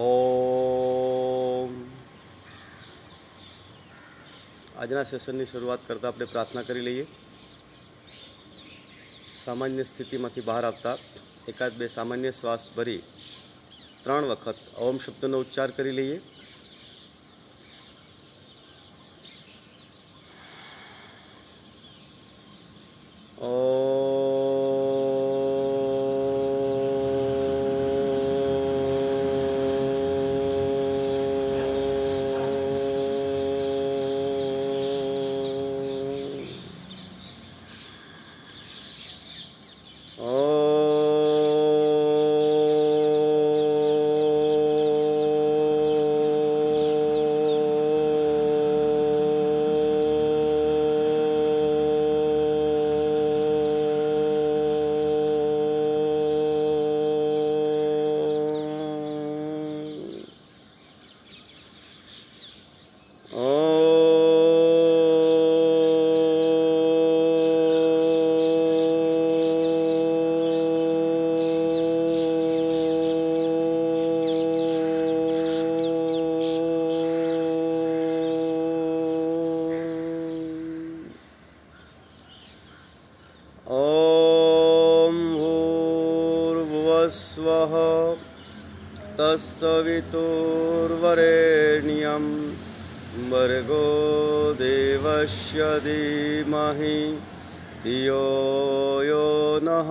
ઓમ આજના સેશનની શરૂઆત કરતાં આપણે પ્રાર્થના કરી લઈએ. સામાન્ય સ્થિતિમાંથી બહાર આવતા એકાદ બે સામાન્ય શ્વાસ ભરી 3 વખત ઓમ શબ્દનો ઉચ્ચાર કરી લઈએ. સ્વઃ તત્સવિતુર્વરેણ્યં ભર્ગો દેવસ્ય ધીમહિ ધિયો યો નઃ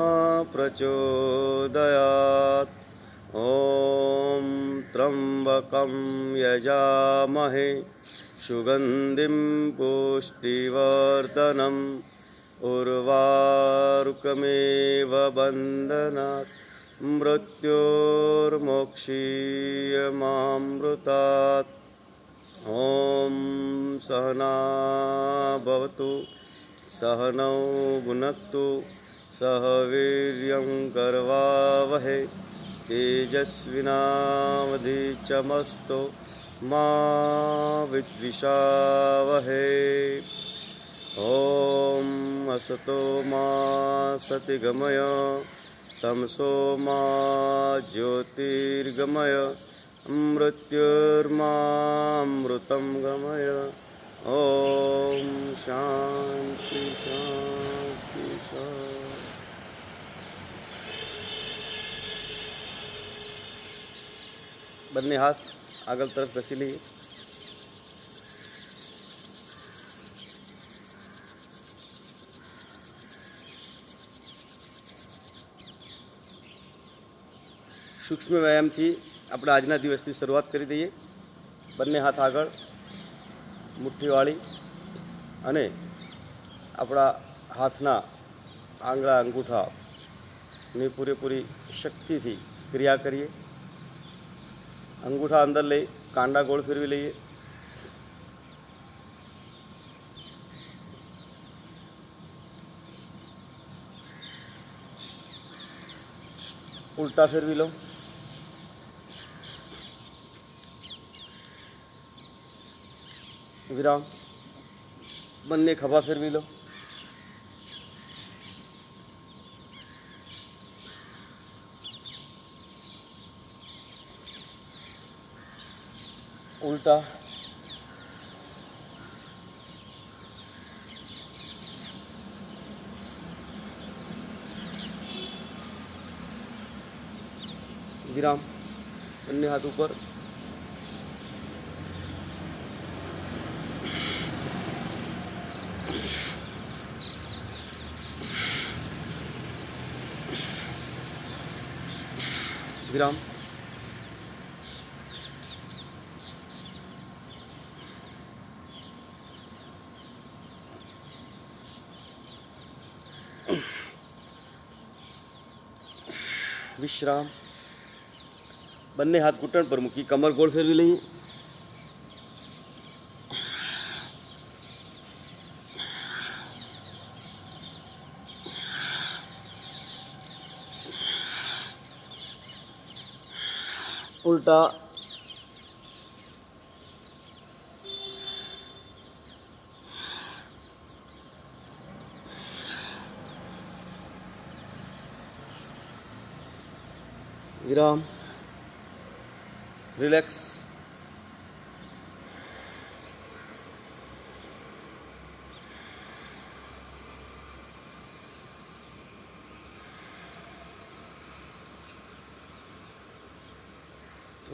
પ્રચોદયાત. ઓમ ત્રંબકં યજામહે સુગંધિં પુષ્ટિવર્ધનम् ઉર્વારુકમેવ બંધનાत् મૃત્યોર્મોક્ષીયમામૃતાत्. ઓમ સહના ભવતુ સહનૌ ભુનક્તુ સહ વીર્યં કરવાવહે તેજસ્વિનાવધીતમસ્તુ મા વિદ્વિષાવહે. ઓમ અસતો મા સતિગમય તમસો મા જ્યોતિર્ગમય મૃત્યુર્મામૃતં ગમય. ઓમ શાંતિ શાંતિ શાંતિ. બંને હાથ આગળ તરફ ઘસી લઈએ. સૂક્ષ્મ વ્યાયામથી આપણે આજના દિવસની શરૂઆત કરી દઈએ. બંને હાથ આગળ મુઠ્ઠીવાળી અને આપણા હાથના આંગળા અંગૂઠાની પૂરેપૂરી શક્તિથી ક્રિયા કરીએ. અંગૂઠા અંદર લઈ કાંડા ગોળ ફેરવી લઈએ. ઉલટા ફેરવી લો. વિરામ. બંને ખભા ફેરવી લો. ઉલટા. વિરામ. બંને હાથ ઉપર. વિરામ. વિશ્રામ. બંને હાથ ઘૂંટણ પર મૂકી કમર ગોળ ફેરવી લઈએ. ઉલટા. વિરામ. રિલેક્સ.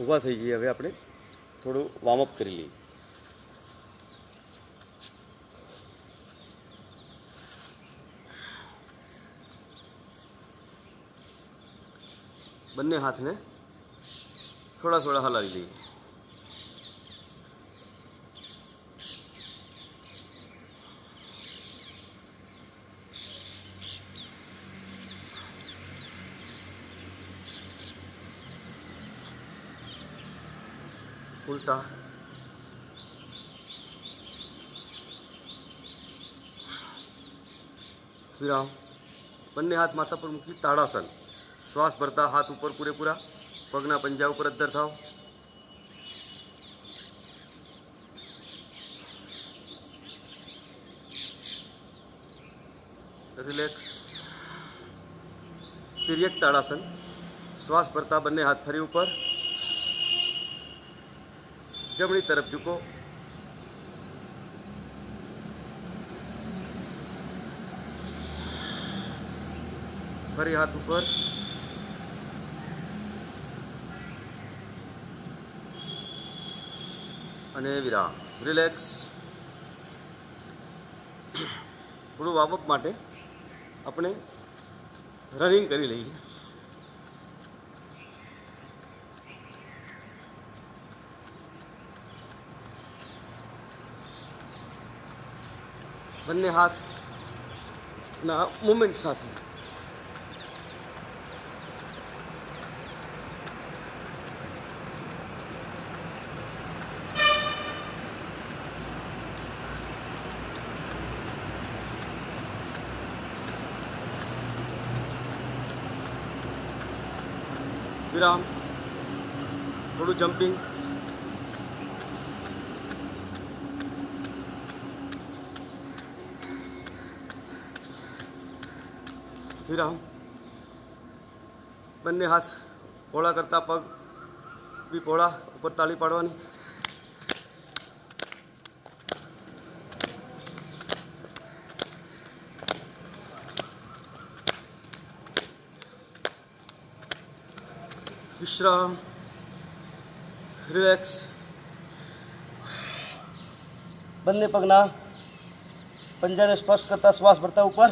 ઊભા થઈ જઈએ. હવે આપણે થોડું વોર્મઅપ કરી લઈએ. બંને હાથને થોડા થોડા હલાવી લઈએ. ઉલટા. વિરામ. બંને હાથ માથા પર મૂકી તાળાસન. શ્વાસ ભરતા હાથ ઉપર પૂરેપૂરા. પગના પંજા ઉપર અદ્ધર થાવ. રિલેક્સ. તિર્યક તાળાસન. શ્વાસ ભરતા બંને હાથ ફરી ઉપર. જમણી તરફ ઝૂકો. ફરી હાથ ઉપર. અને વિરામ. રિલેક્સ. થોડું વોર્મઅપ માટે આપણે રનિંગ કરી લઈએ. બંને હાથના મુવમેન્ટ સાથે. વિરામ. થોડું જમ્પિંગ. વિરામ. બંને હાથ પહોળા કરતા પગ બી પહોળા ઉપર તાળી પાડવાની. વિશ્રામ. રિલેક્સ. બંને પગના પંજાને સ્પર્શ કરતા શ્વાસ ભરતા ઉપર.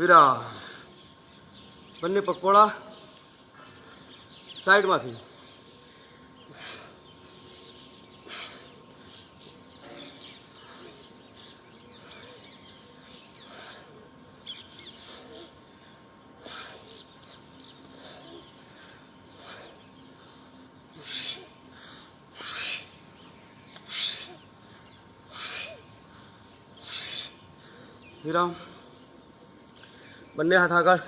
વિરામ. બંને પગ પહોળા. સાઈડમાંથી. વિરામ. બંને હાથ આગળ.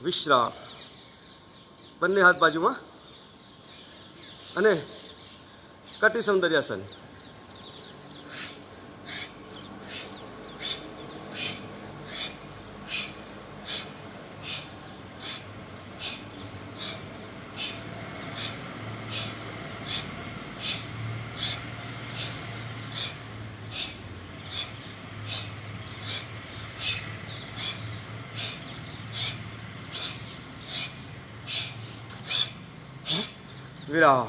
વિશ્રામ. બંને હાથ બાજુમાં અને કટી સૌંદર્યાસન. વિરામ.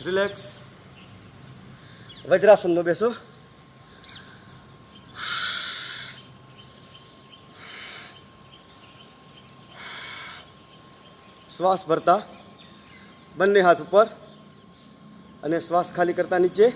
રિલેક્સ. વજ્રાસનમાં બેસો. શ્વાસ ભરતા બંને હાથ ઉપર અને શ્વાસ ખાલી કરતા નીચે.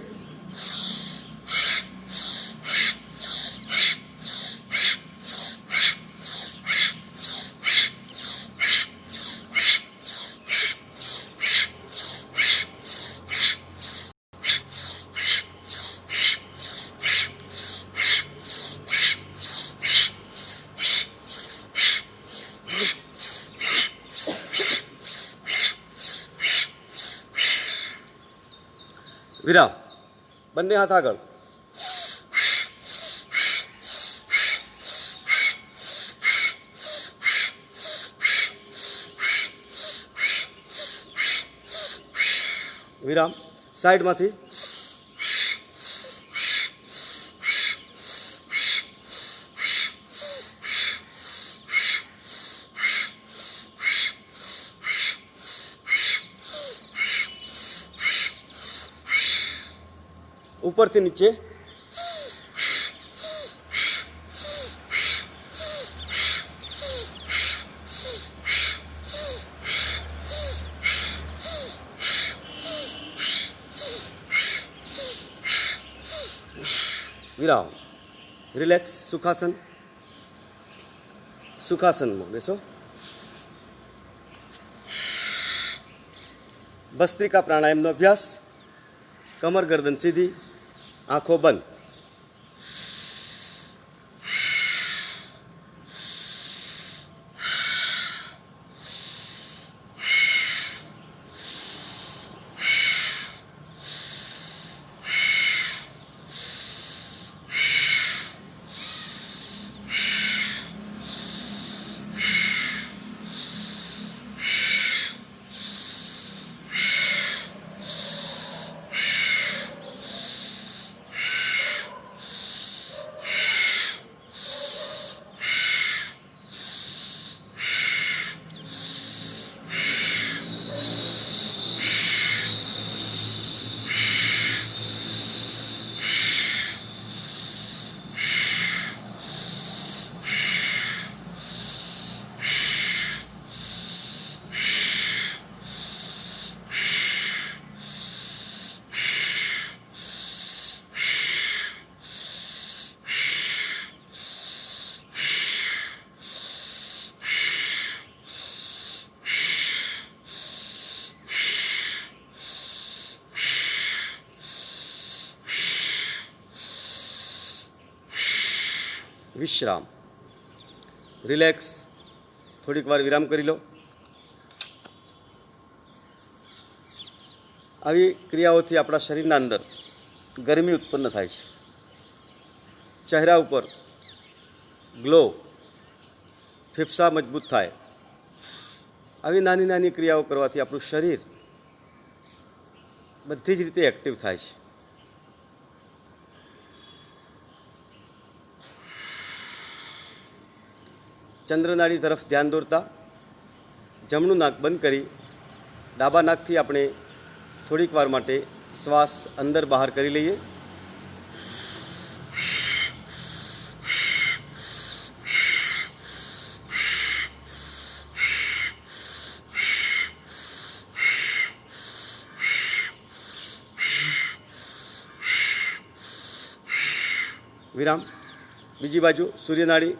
વિરામ. બંને હાથ આગળ. વિરામ. સાઈડમાંથી. ઉપરથી નીચે. વિરામ. રિલેક્સ. સુખાસન. સુખાસનમાં બેસો. ભસ્ત્રિકા પ્રાણાયામનો અભ્યાસ. કમર ગરદન સીધી, આંખો બંધ. વિશ્રામ. રિલેક્સ. થોડીક વાર વિરામ કરી લો. આવી ક્રિયાઓથી આપણા શરીરના અંદર ગરમી ઉત્પન્ન થાય છે. ચહેરા ઉપર ગ્લો, ફેફસા મજબૂત થાય. આવી નાની નાની ક્રિયાઓ કરવાથી આપણું શરીર બધી જ રીતે એક્ટિવ થાય છે. ચંદ્રનાડી તરફ ધ્યાન દોરતા જમણું નાક બંધ કરી ડાબા નાકથી આપણે થોડીક વાર માટે શ્વાસ અંદર બહાર કરી લઈએ. વિરામ. બીજી બાજુ સૂર્યનાડી,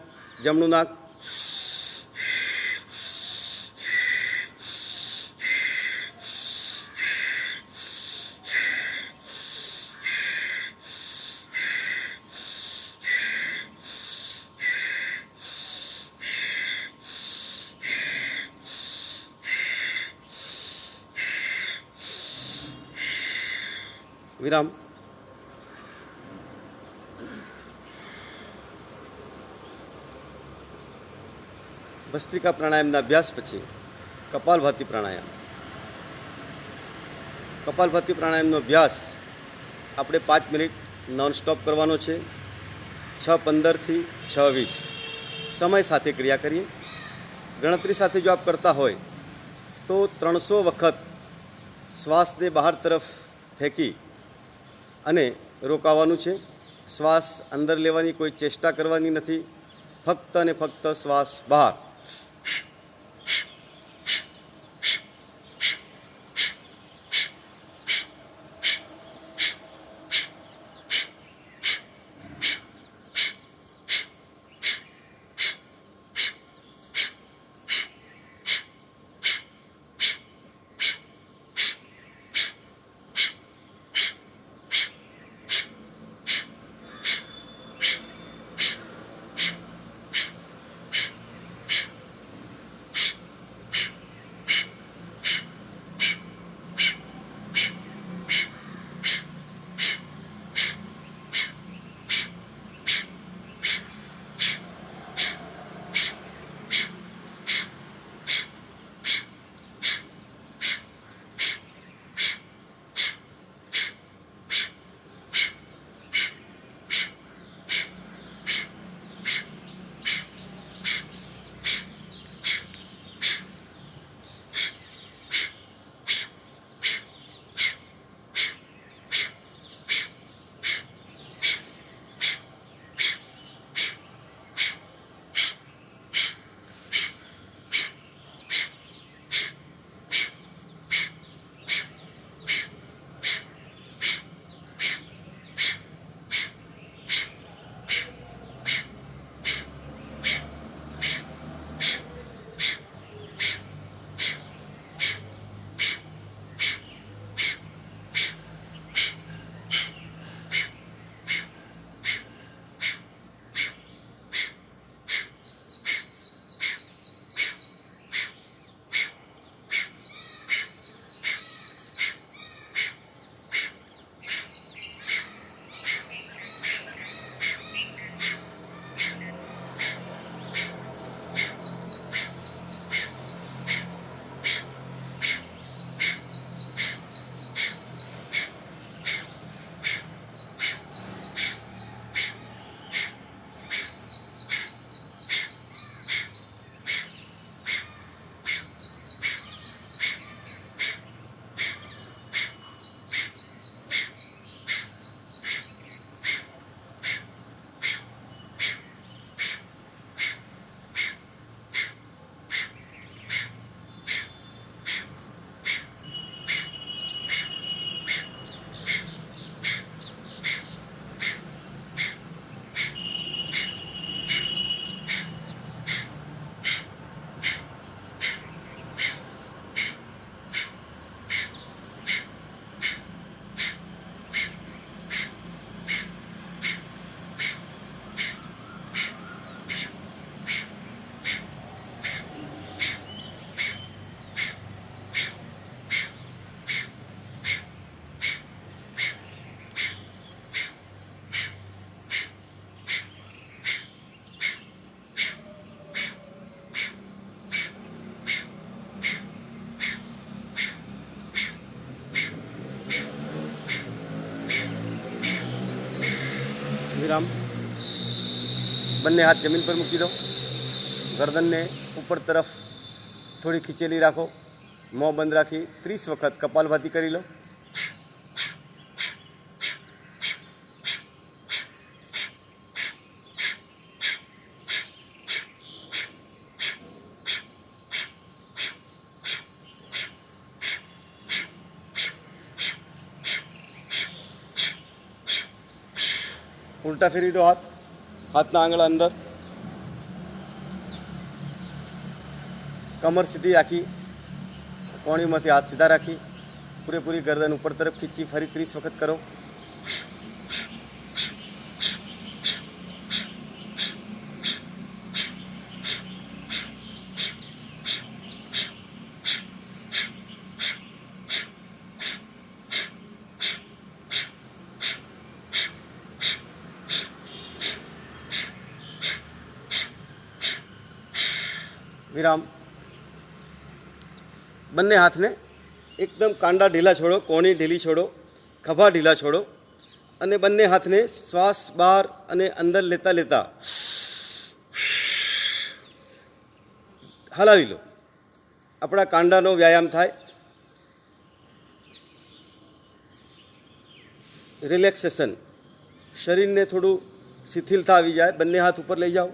જમણું નાક. વિરામ. ભસ્ત્રિકા પ્રાણાયામના અભ્યાસ પછી કપાલભાતિ પ્રાણાયામ. કપાલભાતિ પ્રાણાયામનો અભ્યાસ આપણે 5 મિનિટ નોનસ્ટોપ કરવાનો છે. 6:15 થી 6:20 સમય સાથે ક્રિયા કરીએ. ગણતરી સાથે જો આપ કરતા હોય તો 300 વખત શ્વાસને બહાર તરફ ફેંકી અને રોકાવાનું છે. શ્વાસ અંદર લેવાની કોઈ ચેષ્ટા કરવાની નથી. ફક્ત અને ફક્ત શ્વાસ બહાર. બંને હાથ જમીન પર મૂકી દો, ગરદનને ઉપર તરફ થોડી ખીચેલી રાખો, મોં બંધ રાખી 30 વખત કપાલભાતિ કરી લો. ઉલટા ફેરવી દો હાથ, હાથના આંગળા અંદર, કમર સીધી રાખી, કોણીમાંથી હાથ સીધા રાખી પૂરેપૂરી ગરદન ઉપર તરફ ખીંચી ફરી 30 વખત કરો. વિરામ. બંને હાથને એકદમ કાંડા ઢીલા છોડો, કોણી ઢીલી છોડો, ખભા ઢીલા છોડો અને બંને હાથને શ્વાસ બહાર અને અંદર લેતા લેતા હલાવી લો. આપણા કાંડાનો વ્યાયામ થાય. રિલેક્સેશન, શરીરને થોડું શિથિલતા આવી જાય. બંને હાથ ઉપર લઈ જાઓ,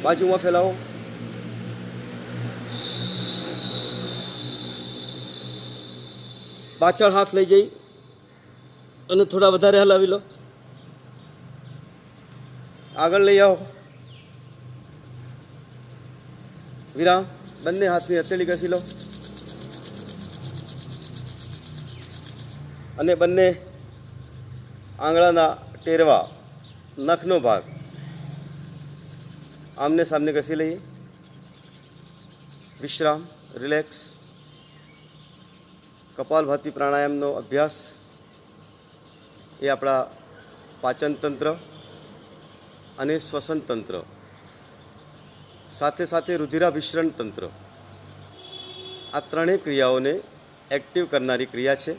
બાજુમાં ફેલાવો. પાછળ હાથ લઈ જઈ અને થોડા વધારે હલાવી લો. આગળ લઈ આવો. વિરામ. બંને હાથની હથેળી ઘસી લો અને બંને આંગળાના ટેરવા, નખનો ભાગ આમને સામને ઘસી લઈએ. વિશ્રામ, રિલેક્સ. કપાલભાતિ પ્રાણાયામનો અભ્યાસ એ આપણા પાચન તંત્ર અને શ્વસન તંત્ર સાથે સાથે રુધિરાભિસરણ તંત્ર, આ ત્રણેય ક્રિયાઓને એક્ટિવ કરનારી ક્રિયા છે.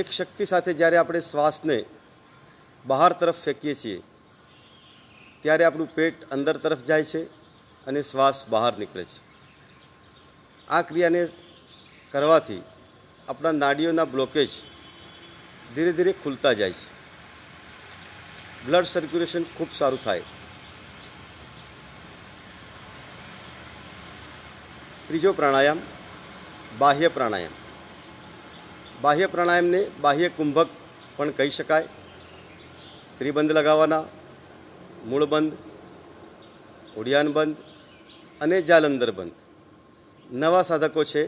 એક શક્તિ સાથે જ્યારે આપણે શ્વાસને બહાર તરફ ફેંકીએ છીએ ત્યારે આપણું પેટ અંદર તરફ જાય છે અને શ્વાસ બહાર નીકળે છે. આ ક્રિયાને કરવાથી આપણા નાડીઓના બ્લોકેજ ધીરે ધીરે ખુલતા જાય છે. બ્લડ સર્ક્યુલેશન ખૂબ સારું થાય. ત્રીજો પ્રાણાયામ બાહ્ય પ્રાણાયામ. બાહ્ય પ્રાણાયામને બાહ્ય કુંભક પણ કહી શકાય. ત્રિબંધ લગાવવાના, મૂળબંધ, ઉડિયાન બંધ અને જાલંધર બંધ. નવા સાધકો છે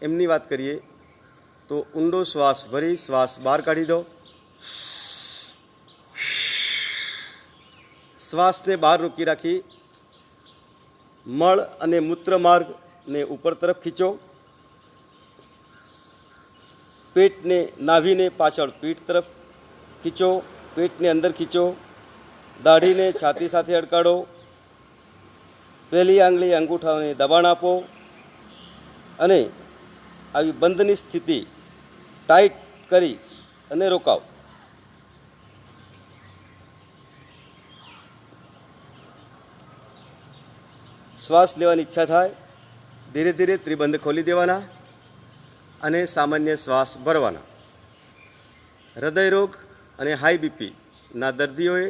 એમની વાત કરીએ તો ઊંડો શ્વાસ ભરી શ્વાસ બહાર કાઢી દો. શ્વાસને બહાર રોકી રાખી મળ અને મૂત્ર માર્ગને ઉપર તરફ ખીચો. પેટને, નાભીને પાછળ પીઠ તરફ ખીચો, પેટને અંદર ખીચો. દાઢીને છાતી સાથે અડકાડો. પહેલી આંગળી અંગૂઠાઓને દબાણ આપો અને આવી બંધની સ્થિતિ ટાઈટ કરી અને રોકાવો. શ્વાસ લેવાની ઈચ્છા થાય ધીરે ધીરે ત્રિબંધ ખોલી દેવાના અને સામાન્ય શ્વાસ ભરવાના. હૃદયરોગ અને હાઈ બીપીના દર્દીઓએ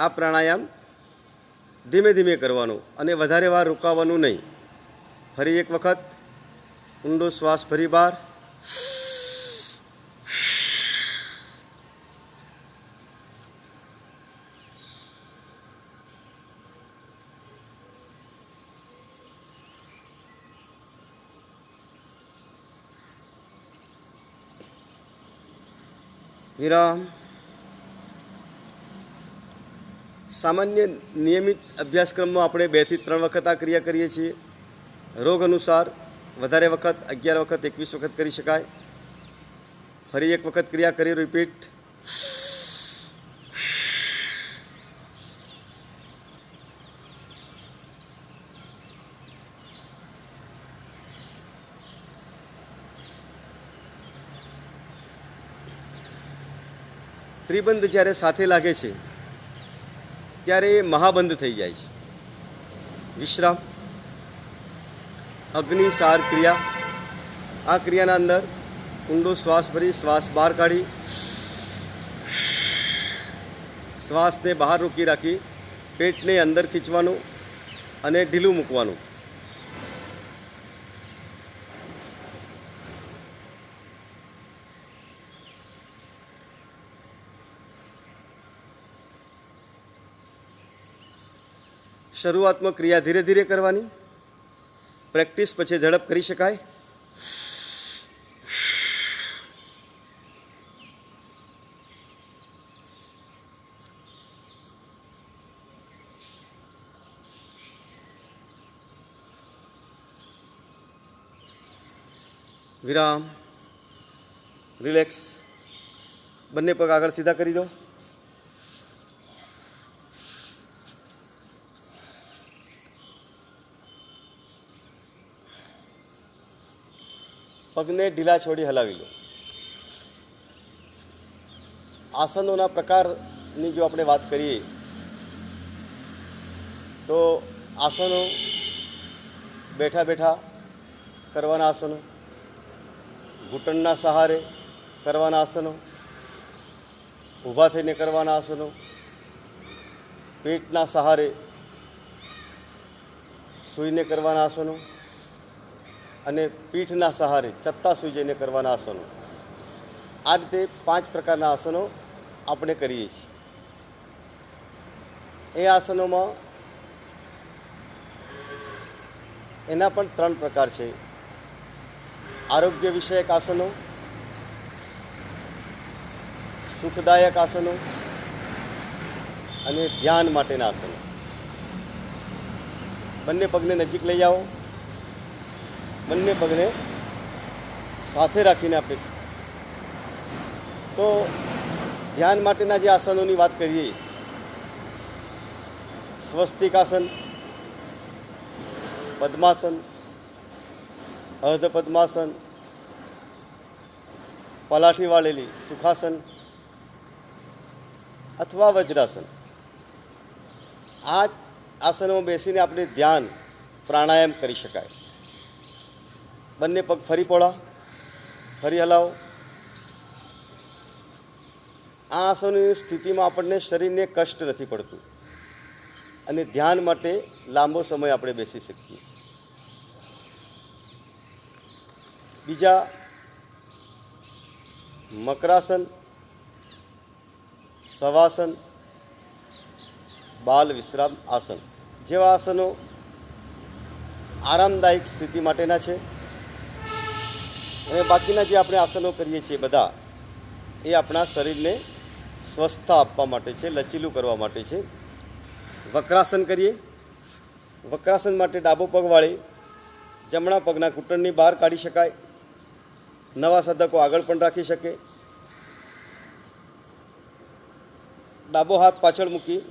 આ પ્રાણાયામ ધીમે ધીમે કરવાનું અને વધારે વાર રોકાવાનું નહીં. ફરી એક વખત ઊંડો શ્વાસ ભરી બહાર. વિરામ. સામાન્ય નિયમિત અભ્યાસક્રમમાં આપણે 2 થી 3 વખત આ ક્રિયા કરીએ છીએ. રોગ અનુસાર વધારે વખત 11 વખત 21 વખત કરી શકાય. ફરી એક વખત ક્રિયા કરી રિપીટ. ત્રિબંધ જ્યારે સાથે લાગે છે ત્યારે એ મહાબંધ થઈ જાય છે. વિશ્રામ, અગ્નિસાર ક્રિયા. આ ક્રિયાના અંદર ઊંડો શ્વાસ ભરી શ્વાસ બહાર કાઢી શ્વાસને બહાર રોકી રાખી પેટને અંદર ખીંચવાનું અને ઢીલું મૂકવાનું. શરૂઆતમાં ક્રિયા ધીરે ધીરે કરવાની, પ્રેક્ટિસ પછી ઝડપ કરી શકાય. વિરામ, રિલેક્સ. બંને પગ આગળ સીધા કરી દો. પગને ઢીલા છોડી હલાવી લો. આસનોના પ્રકારની જો આપણે વાત કરીએ તો આસનો બેઠા બેઠા કરવાના આસનો, ઘૂંટણના સહારે કરવાના આસનો, ઊભા થઈને કરવાના આસનો, પેટના સહારે સૂઈને કરવાના આસનો અને પીઠના સહારે ચત્તા સૂઈ જઈને કરવાના આસનો. આ રીતે 5 પ્રકારના આસનો આપણે કરીએ છીએ. એ આસનોમાં એના પણ 3 પ્રકાર છે. આરોગ્ય વિષયક આસનો, સુખદાયક આસનો અને ધ્યાન માટેના આસનો. બંને પગને નજીક લઈ આવો. બંને પગને સાથે રાખીને આપણે તો ધ્યાન માટેના જે આસનોની વાત કરીએ, સ્વસ્તિક આસન, પદ્માસન, અર્ધ પદ્માસન, પલાઠી વાળેલી સુખાસન અથવા વજ્રાસન. આ આસનોમાં બેસીને આપણે ધ્યાન પ્રાણાયામ કરી શકાય. બંને પગ ફરી પોળા, ફરી હલાવો. આ આસનોની સ્થિતિમાં આપણને શરીરને કષ્ટ નથી પડતું અને ધ્યાન માટે લાંબો સમય આપણે બેસી શકીએ છીએ. બીજા મકરાસન, શવાસન, બાલ વિશ્રામ આસન જેવા આસનો આરામદાયક સ્થિતિ માટેના છે. અને બાકીના જે આપણે આસનો કરીએ છીએ બધા એ આપણા શરીરને સ્વસ્થતા આપવા માટે છે, લચીલું કરવા માટે છે. વક્રાસન કરીએ. વક્રાસન માટે ડાબો પગ વાળી જમણા પગના ઘૂંટણની બહાર કાઢી શકાય. નવા સાધકો આગળ પણ રાખી શકે. ડાબો હાથ પાછળ મૂકી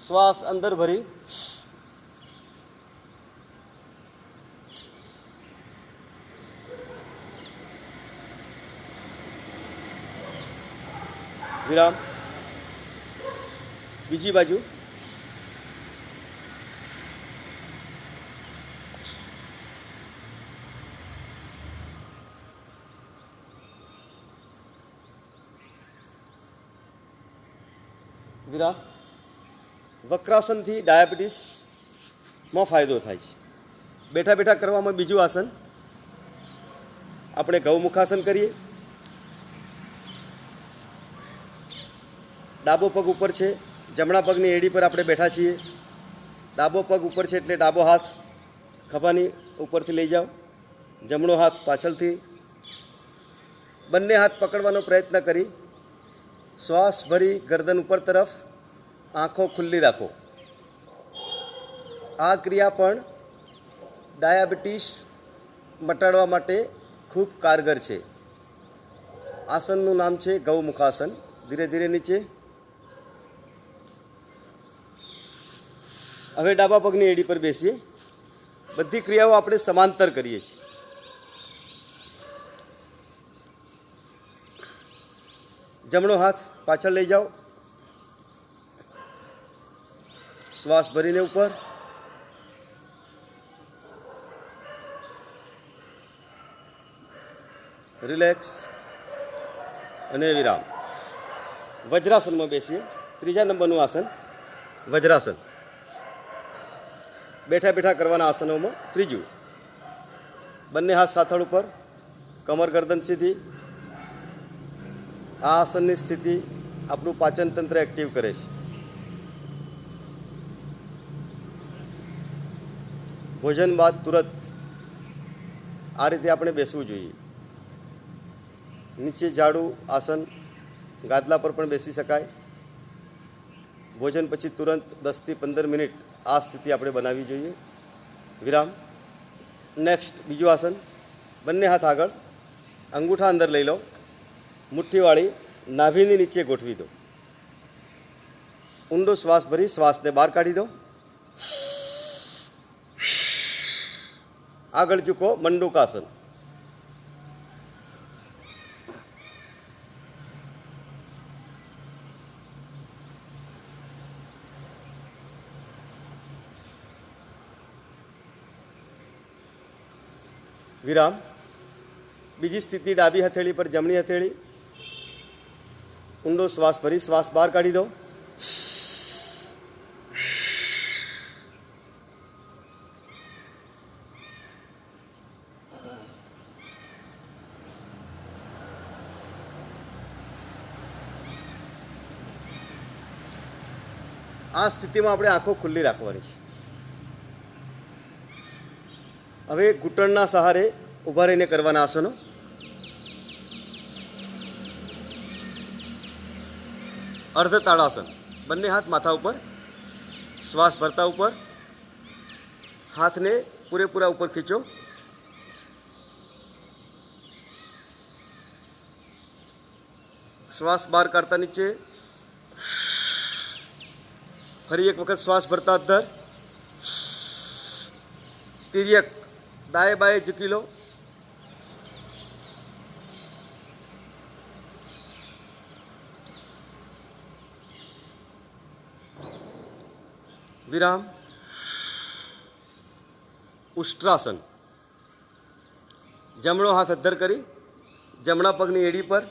શ્વાસ અંદર ભરી વિરામ. બીજી બાજુ વિરામ. વક્રાસનથી ડાયાબિટીસમાં ફાયદો થાય છે. બેઠા બેઠા કરવામાં બીજું આસન આપણે ગૌમુખાસન કરીએ. ડાબો પગ ઉપર છે, જમણા પગની એડી પર આપણે બેઠા છીએ. ડાબો પગ ઉપર છે એટલે ડાબો હાથ ખભાની ઉપરથી લઈ જાઓ, જમણો હાથ પાછળથી. બંને હાથ પકડવાનો પ્રયત્ન કરી શ્વાસ ભરી ગરદન ઉપર તરફ, આંખો ખુલ્લી રાખો. આ ક્રિયા પણ ડાયાબિટીસ મટાડવા માટે ખૂબ કારગર છે. આસનનું નામ છે ગૌમુખાસન. ધીરે ધીરે નીચે. હવે ડાબા પગની એડી પર બેસીએ. બધી ક્રિયાઓ આપણે સમાંતર કરીએ છીએ. જમણો હાથ પાછળ લઈ જાઓ, શ્વાસ ભરીને ઉપર, રિલેક્સ અને વિરામ. વજ્રાસનમાં બેસીએ. ત્રીજા નંબરનું આસન વજ્રાસન. બેઠા બેઠા કરવાના આસનોમાં ત્રીજું. બંને હાથ સાથળ ઉપર, કમર ગરદન સીધી. આ આસનની સ્થિતિ આપણું પાચન તંત્ર એક્ટિવ કરે છે. ભોજન બાદ તુરંત આ રીતે આપણે બેસવું જોઈએ. નીચે જાડું આસન, ગાદલા પર પણ બેસી શકાય. ભોજન પછી તુરંત 10 થી 15 મિનિટ આ સ્થિતિ આપણે બનાવવી જોઈએ. વિરામ. નેક્સ્ટ બીજું આસન. બંને હાથ આગળ, અંગૂઠા અંદર લઈ લો, મુઠ્ઠીવાળી નાભીની નીચે ગોઠવી દો. ઊંડો શ્વાસ ભરી શ્વાસને બહાર કાઢી દો. આગળ ઝૂકો, મંડૂકાસન. વિરામ. બીજી સ્થિતિ, ડાબી હથેળી પર જમણી હથેળી. ઊંડો શ્વાસ ભરી શ્વાસ બહાર કાઢી દો. આ સ્થિતિમાં આપણે આંખો ખુલ્લી રાખવાની છે. હવે ઘૂંટણના સહારે ઊભા રહીને કરવાના આસનો. અર્ધ તાળાસન. બંને હાથ માથા ઉપર, શ્વાસ ભરતા ઉપર, હાથને પૂરેપૂરા ઉપર ખીંચો. શ્વાસ બહાર કાઢતા નીચે. ફરી એક વખત શ્વાસ ભરતા અંદર. તિર્યક દાएं बाएं झुकी लो. विराम. उष्ट्रासन. जमणो हाथ अद्दर करी जमणा पगनी एड़ी पर,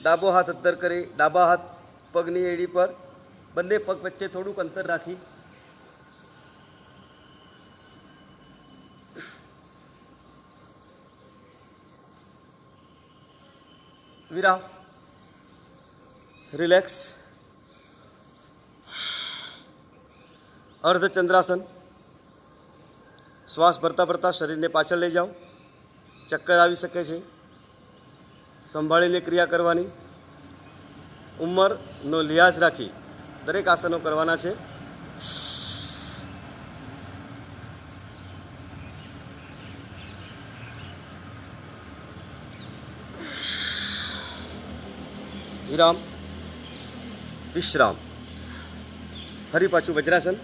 डाबो हाथ अद्दर करी डाबा हाथ पगनी एड़ी पर, बंने पग वच्चे थोड़ुंक अंतर राखी. विराम. रिलैक्स. अर्धचंद्रासन. श्वास भरता भरता शरीर ने पाछळ लई जाओ. चक्कर आवी सके छे, संभाळीने क्रिया करवानी. उंमरनो लिहाज राखी दरेक आसनो करवाना छे. विराम. विश्राम. फरी पाछू वज्रासन.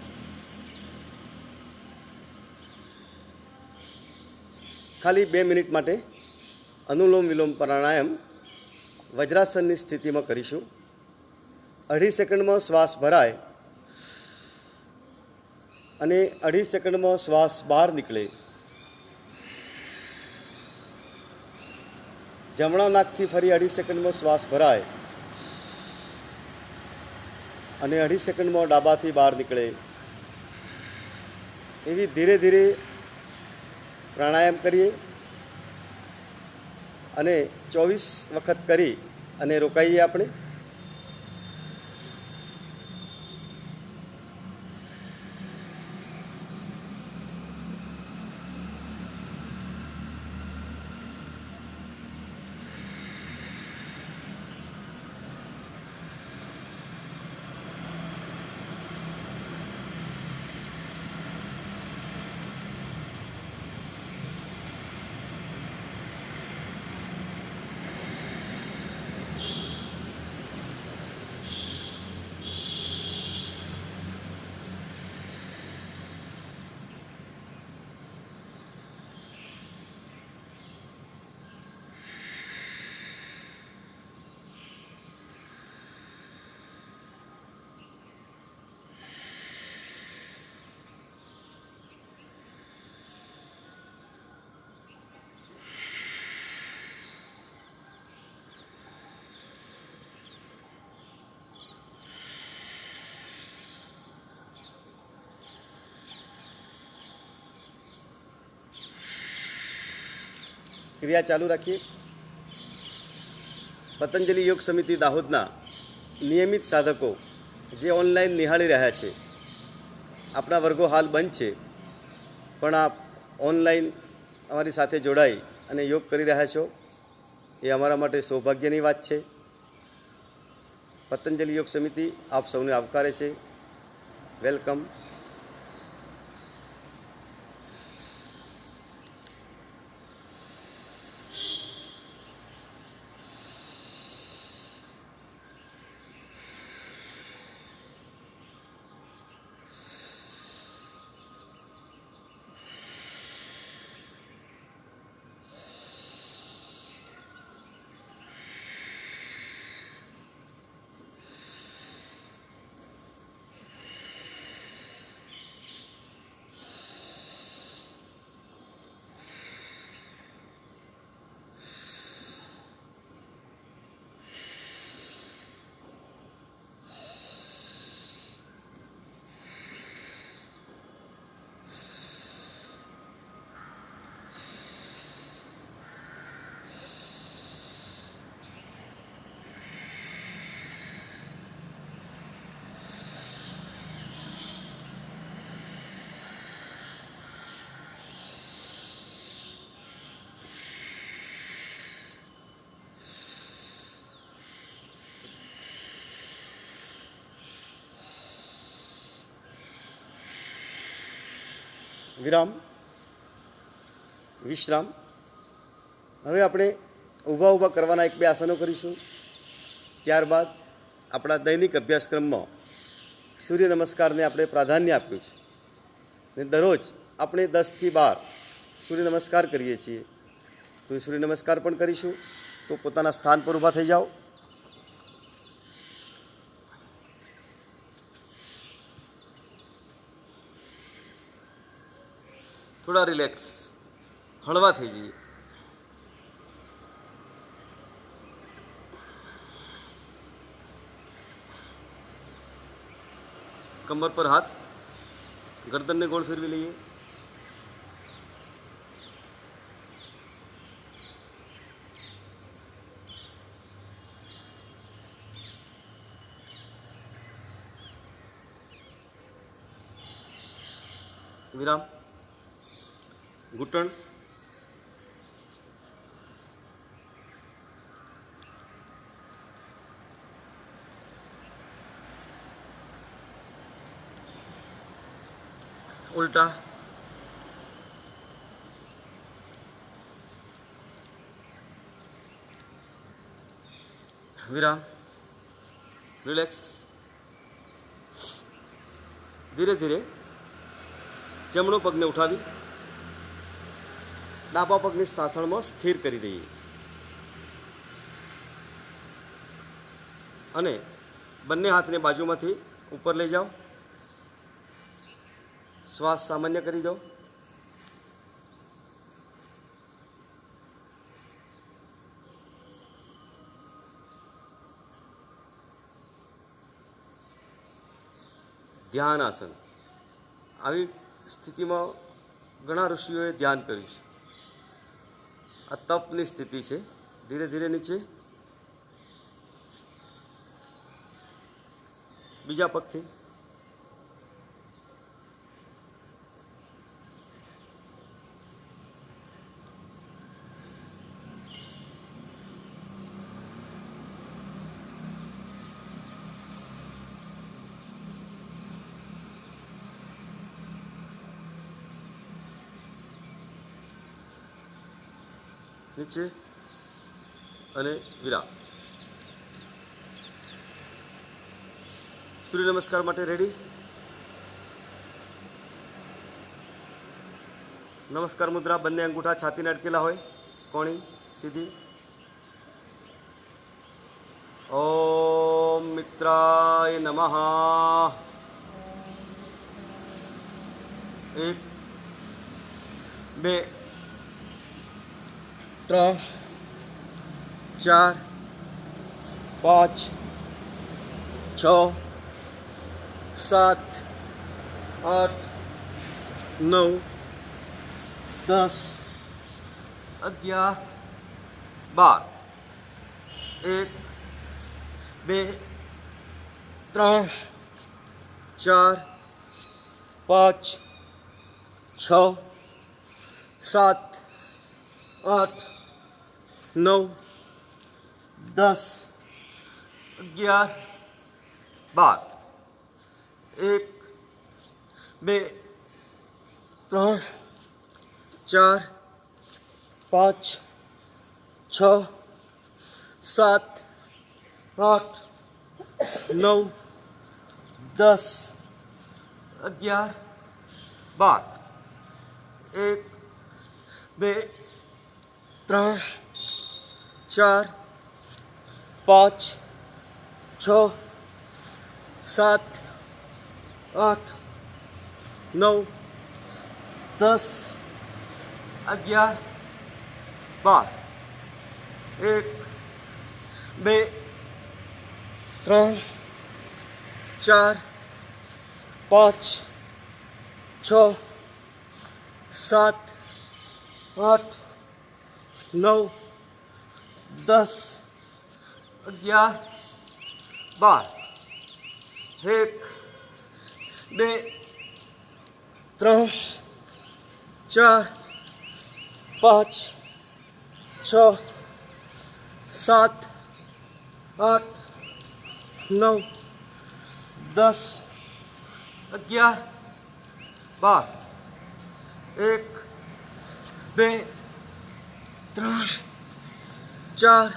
खाली 2 मिनिट माटे अनुलोम विलोम प्राणायाम वज्रासननी स्थितिमां करीशुं. 2.5 सेकंडमां श्वास भराय अने 2.5 सेकंडमां श्वास बहार निकळे. जमणा नाकथी फरी 2.5 सेकंडमां श्वास भराय અને 2.5 સેકન્ડમાં ડાબાથી બહાર નીકળે. એવી ધીરે ધીરે પ્રાણાયામ કરીએ અને 24 વખત કરી અને રોકાઈએ આપણે. क्रिया चालू रखिए। पतंजलि योग समिति दाहोदना नियमित साधको जे ऑनलाइन निहाળી રહ્યા છે, આપણા વર્ગો હાલ બંધ છે, પણ આપ ઓનલાઈન અમારી સાથે જોડાઈ અને યોગ કરી રહ્યા છો એ અમારા માટે સૌભાગ્યની વાત છે। પતંજલિ યોગ સમિતિ આપ સૌને આવકારે છે। વેલકમ। વિરામ, વિશ્રામ। હવે આપણે ઊભા ઊભા કરવાના એક બે આસનો કરીશું। ત્યારબાદ આપણા દૈનિક અભ્યાસક્રમમાં સૂર્ય નમસ્કારને આપણે પ્રાધાન્ય આપ્યું છે ને દરરોજ આપણે 10થી 12 સૂર્ય નમસ્કાર કરીએ છીએ, તો એ સૂર્ય નમસ્કાર પણ કરીશું। તો પોતાના સ્થાન પર ઊભા થઈ જાઓ। थोड़ा रिलैक्स, हलवा थी जाइए। कमर पर हाथ, गर्दन ने गोल फिरवी लीजिए। विराम। घुटन, उल्टा, विराम, रिलैक्स। धीरे धीरे जमणो पगने उठावी डाबा पगनी સાથળ में स्थिर કરી દઈએ અને બંને હાથને બાજુમાંથી ઉપર લઈ જાઓ। શ્વાસ સામાન્ય કરી દો। ધ્યાન આસન, આવી સ્થિતિમાં ઘણા ઋષિઓએ ધ્યાન કર્યું છે। आ तपनी स्थिति है। धीरे धीरे नीचे, बीजा पग थी नीचे अने विराम। सूर्य नमस्कार माटे रेडी। नमस्कार मुद्रा, बंने अंगूठा छाती ने अटकेला होय, कोणी सीधी। ओम मित्राय नमः। 1 2 3 4 5 6 7 8 9 10 11 12 1 2 3 4 5 6 7 8 9 10 11 12 1 2 3 4 5 6 7 8 9 10 11 12 1 2 3 4 5 6 7 8 9 10 11 12 1 2 3 4 5 6 7 8 9 10 11 12 1 2 3 4 5 6 7 8 9 10 11 12 1 2 3 4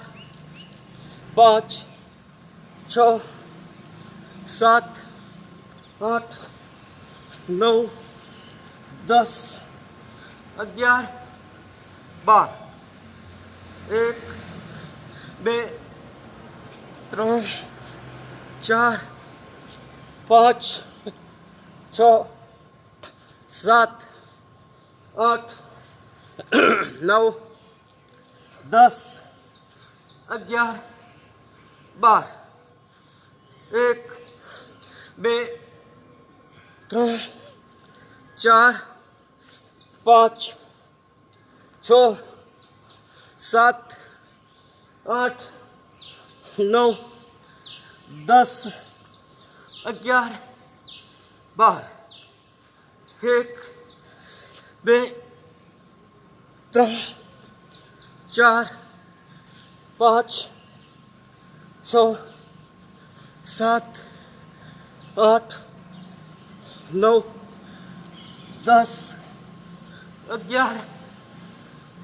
5 6 7 8 9 10 11 12 1 2 3 4 5 6 7 8 9 10 11 12 1 2 3 4 5 6 7 8 9 10 11 12 1 2 3 4 5 6 7 8 9 10 11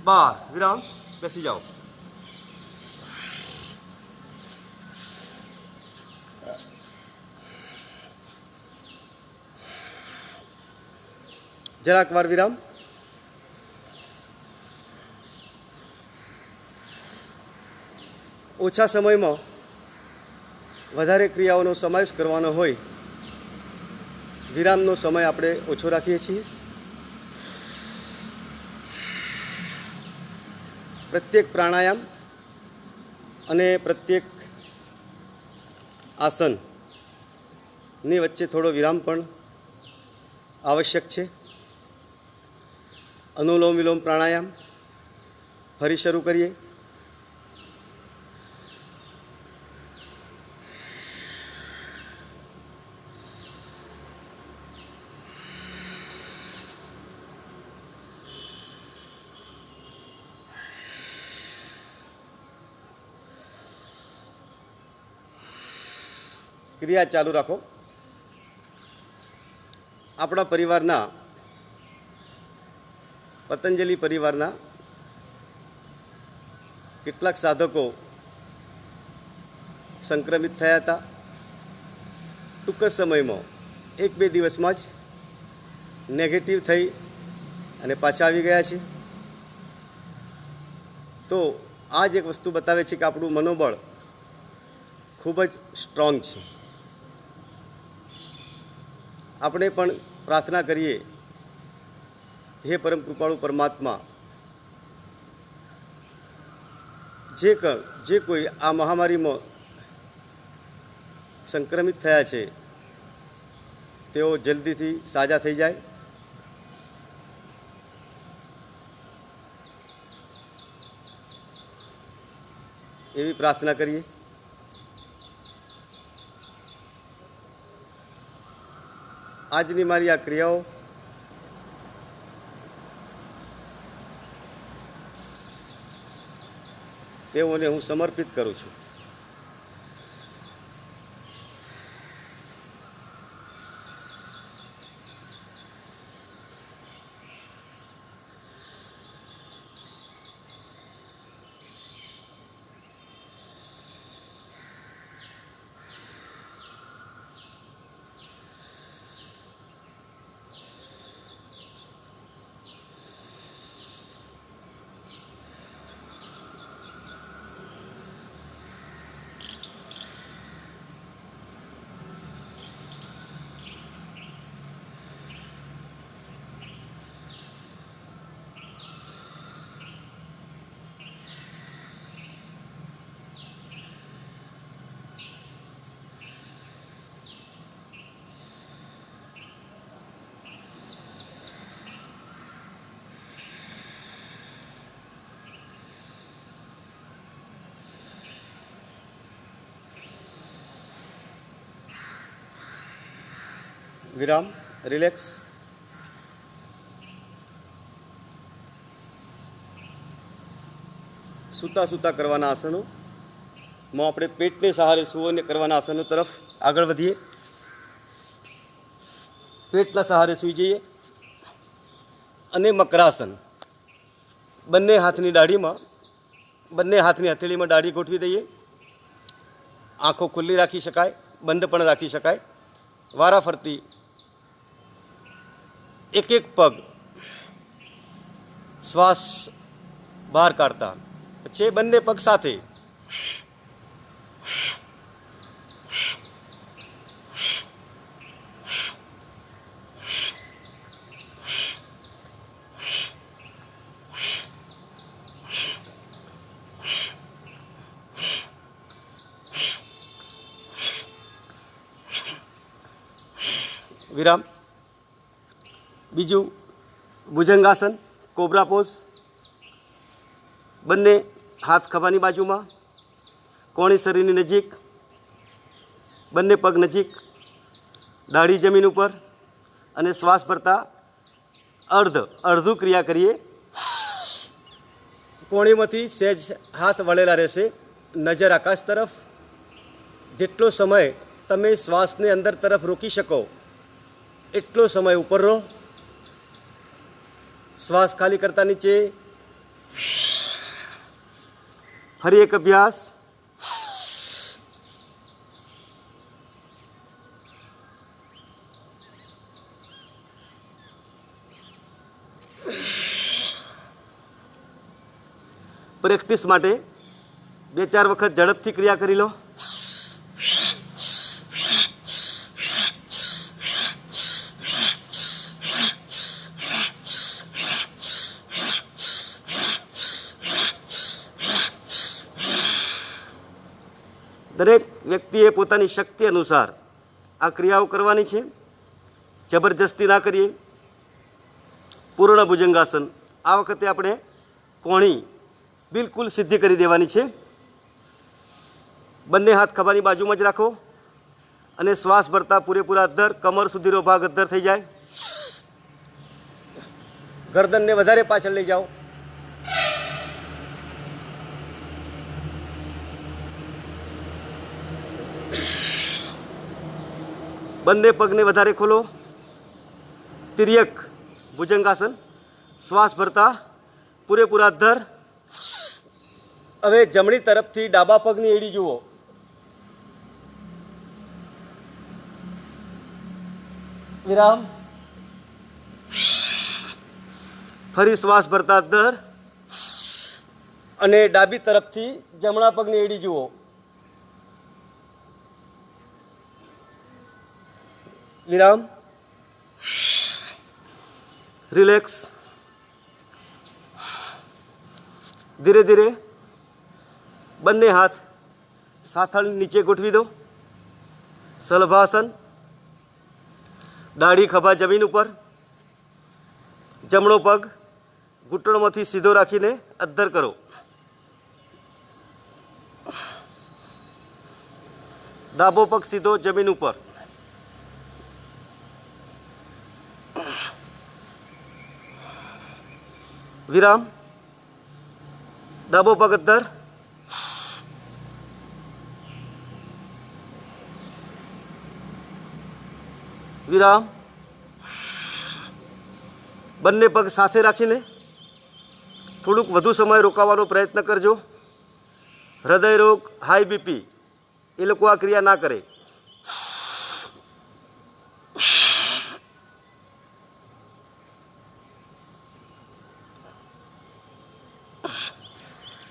12 વિરામ બેસી જાઓ. જરાક વાર વિરામ. ઓછા સમયમાં વધારે ક્રિયાઓનો સમાવેશ કરવાનો હોય વિરામનો સમય આપણે ઓછો રાખીએ છીએ. પ્રત્યેક પ્રાણાયામ અને પ્રત્યેક આસનની વચ્ચે થોડો વિરામ પણ આવશ્યક છે. અનુલોમ વિલોમ પ્રાણાયામ ફરી શરૂ કરીએ. ક્રિયા ચાલુ રાખો. આપણા પરિવારના પતંજલિ પરિવારના કેટલાક સાધકો સંક્રમિત થયા હતા. ટૂંક જ સમયમાં 1-2 દિવસમાં જ નેગેટિવ થઈ અને પાછા આવી ગયા છે. તો આ જ એક વસ્તુ બતાવે છે કે આપણું મનોબળ ખૂબ જ સ્ટ્રોંગ છે. આપણે પણ પ્રાર્થના કરીએ, હે પરમ કૃપાળુ પરમાત્મા, જે કોઈ આ મહામારીમાં સંક્રમિત થયા છે તેઓ જલ્દીથી સાજા થઈ જાય. એવી પ્રાર્થના કરીએ. આજની મારી આ ક્રિયાઓ તેઓને હું સમર્પિત કરું છું. વિરામ. રિલેક્સ. સૂતા સૂતા કરવાના આસનો માં આપણે પેટને સહારે સુવને કરવાના આસનો તરફ આગળ વધીએ. પેટના સહારે સૂઈ જઈએ અને મકરાસન. બંને હાથની દાઢીમાં, બંને હાથની હથેળીમાં દાઢી ગોઠવી દઈએ. આંખો ખુલ્લી રાખી શકાય, બંધ પણ રાખી શકાય. વારા ફરતી એક એક પગ શ્વાસ બહાર કાઢતા પછી બંને પગ સાથે વિરામ. બીજું ભુજંગાસન, કોબ્રા પોઝ. બંને હાથ ખભાની બાજુમાં, કોણી શરીરની નજીક, બંને પગ નજીક, દાઢી જમીન ઉપર અને શ્વાસ ભરતા અડધું ક્રિયા કરીએ. કોણીમાંથી સહેજ હાથ વળેલા રહેશે, નજર આકાશ તરફ. જેટલો સમય તમે શ્વાસને અંદર તરફ રોકી શકો એટલો સમય ઉપર રહો. શ્વાસ ખાલી કરતા નીચે. ફરી એક અભ્યાસ. પ્રેક્ટિસ માટે 2-4 વખત ઝડપથી ક્રિયા કરી લો. દરેક વ્યક્તિએ પોતાની શક્તિ અનુસાર આ ક્રિયાઓ કરવાની છે. જબરજસ્તી ના કરીએ. પૂર્ણ ભુજંગાસન. આ વખતે આપણે કોણી બિલકુલ સીધી કરી દેવાની છે. બંને હાથ ખભાની બાજુમાં જ રાખો અને શ્વાસ ભરતા પૂરેપૂરા અદ્ધર, કમર સુધીનો ભાગ અદ્ધર થઈ જાય. ગરદનને વધારે પાછળ લઈ જાઓ. બંને પગને વધારે ખોલો. તિર્યક ભુજંગાસન. શ્વાસ ભરતા પૂરેપૂરા અદ્ધર. હવે જમણી તરફથી ડાબા પગની એડી જુઓ. વિરામ. ફરી શ્વાસ ભરતા અદ્ધર અને ડાબી તરફથી જમણા પગની એડી જુઓ. વિરામ. રિલેક્સ. ધીરે ધીરે બંને હાથ સાથળ નીચે ગોઠવી દો. સલભાસન. દાઢી ખભા જમીન ઉપર. જમણો પગ ઘૂંટણમાંથી સીધો રાખીને અદ્ધર કરો. ડાબો પગ સીધો જમીન ઉપર. વિરામ. ડાબો પગ અદ્ધર. વિરામ. બંને પગ સાથે રાખીને થોડુંક વધુ સમય રોકાવાનો પ્રયત્ન કરજો. હૃદય રોગ, હાઈ બીપી એ લોકો આ ક્રિયા ના કરે.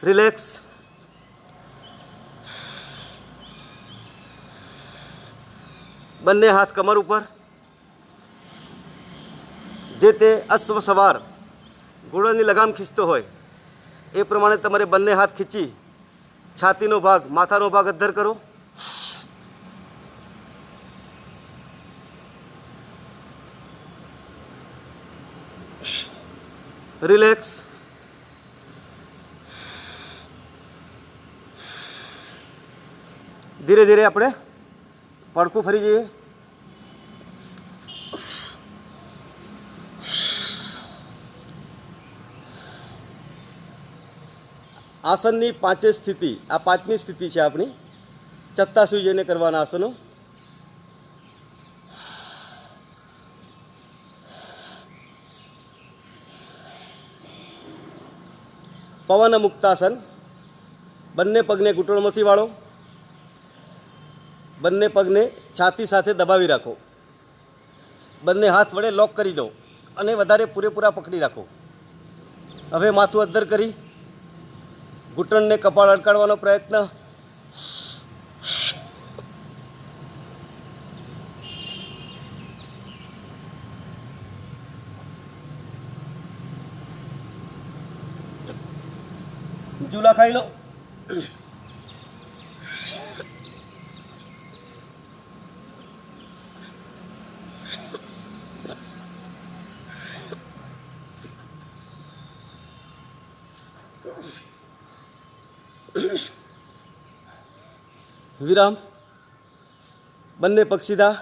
રિલેક્સ. બંને હાથ કમર ઉપર. જે તે અશ્વ સવાર ઘોડાની લગામ ખીંચતો હોય એ પ્રમાણે તમારે બંને હાથ ખીંચી છાતીનો ભાગ, માથાનો ભાગ અદ્ધર કરો. રિલેક્સ. ધીરે ધીરે આપણે પડખું ફરી જઈએ. આસનની પાંચે સ્થિતિ, આ પાંચમી સ્થિતિ છે આપણી. ચત્તા સૂઈ જઈને કરવાના આસનો. પવન મુક્તાસન. બંને પગને ઘૂંટણમાંથી વાળો. બંને પગને છાતી સાથે દબાવી રાખો. બંને હાથ વડે લોક કરી દો અને વધારે પૂરેપૂરા પકડી રાખો. હવે માથું અદ્ધર કરી ઘૂંટણને કપાળ અડકાડવાનો પ્રયત્ન. ઝૂલા ખાઈ લો. વિરામ. બંને પગ સીધા.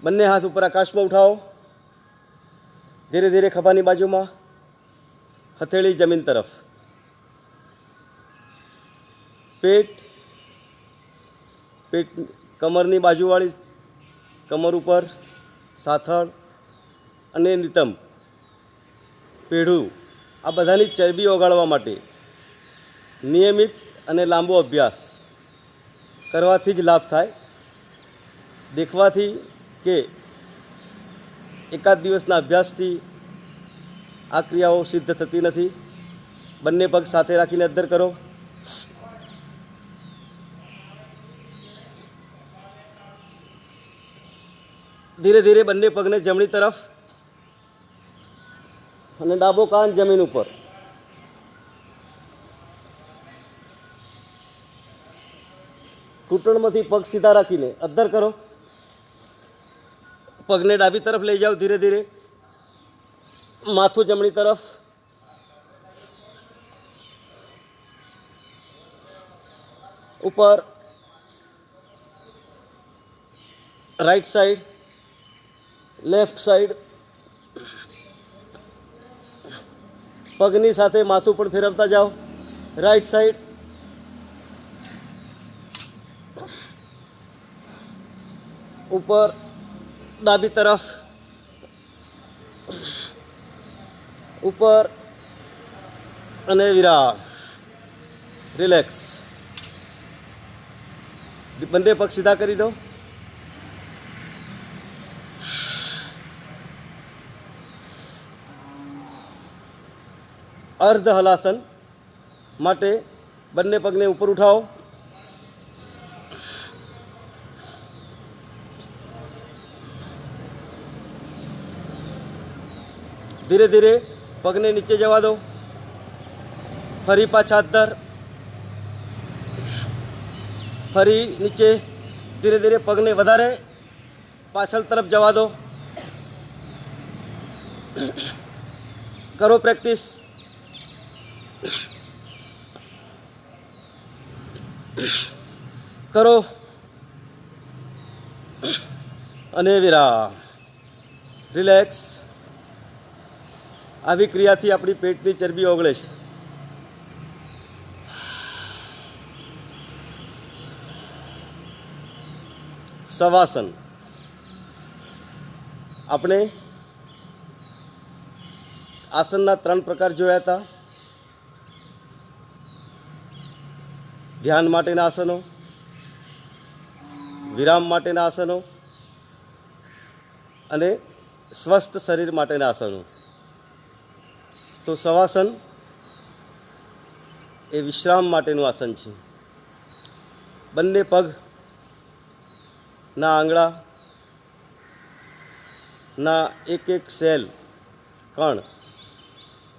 બંને હાથ ઉપર આકાશમાં ઉઠાવો. ધીરે ધીરે ખભાની બાજુમાં, હથેળી જમીન તરફ. પેટ કમરની બાજુવાળી, કમર ઉપર, સાથળ અને નિતંબ, પેઢું, આ બધાની ચરબી ઓગાળવા માટે નિયમિત અને લાંબો અભ્યાસ કરવાથી જ લાભ થાય. દેખવાથી કે એકાદ દિવસના અભ્યાસથી આ ક્રિયાઓ સિદ્ધ થતી નથી. બંને પગ સાથે રાખીને અદ્ધર કરો. ધીરે ધીરે બંને પગને જમણી તરફ અને ડાબો કાન જમીન ઉપર. ઘૂંટણમાંથી પગ સીધા રાખીને અદ્ધર કરો. પગને ડાબી તરફ લઈ જાઓ. ધીરે ધીરે માથું જમણી તરફ. ઉપર રાઈટ સાઈડ, લેફ્ટ સાઈડ. પગની સાથે માથું પણ ફેરવતા જાઓ. રાઈટ સાઈડ, ઉપર ડાબી તરફ, ઉપર અને વિરામ. રિલેક્સ. બંને પગ સીધા કરી દો. અર્ધ હલાસન માટે બંને પગને ઉપર ઉઠાવો. ધીરે ધીરે પગને નીચે જવા દો. ફરી પાછા અદ્ધર. ફરી નીચે. ધીરે ધીરે પગને વધારે પાછળ તરફ જવા દો. કરો પ્રેક્ટિસ. કરો અને વિરામ. રિલેક્સ. આવી ક્રિયાથી આપણી પેટની ચરબી ઓગળે છે. શવાસન. આપણે આસનના 3 પ્રકાર જોયા હતા. ધ્યાન માટેના આસનો, વિરામ માટેના આસનો અને સ્વસ્થ શરીર માટેના આસનો. તો શવાસન એ વિશ્રામ માટેનું આસન છે. બંને પગના આંગળાના એક સેલ કણ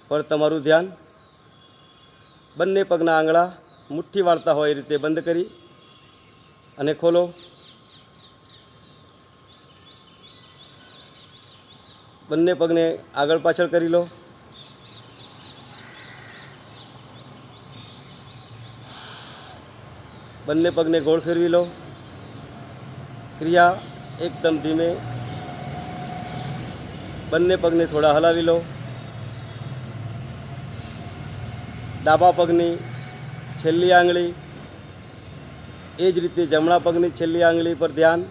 પર તમારું ધ્યાન. બંને પગના આંગળા મુઠ્ઠી વાળતા હોય એ રીતે બંધ કરી અને ખોલો. બંને પગને આગળ પાછળ કરી લો. બંને પગને ગોળ ફેરવી લો. ક્રિયા એકદમ ધીમે. બંને પગને થોડા હલાવી લો. ડાબા પગની છેલ્લી આંગળી, એ જ રીતે જમણા પગની છેલ્લી આંગળી પર ધ્યાન.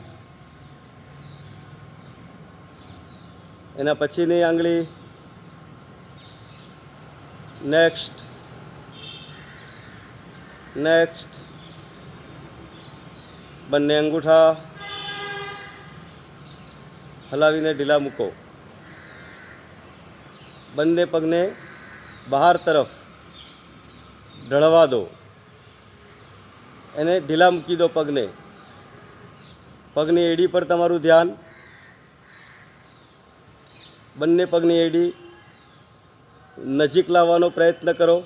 એના પછીની આંગળી. નેક્સ્ટ. બંને અંગૂઠા હલાવીને ઢીલા મૂકો. બંને પગને બહાર તરફ ઢળવા દો. એને ઢીલા મૂકી દો પગને. પગની એડી પર તમારું ધ્યાન. બંને પગની એડી નજીક લાવવાનો પ્રયત્ન કરો.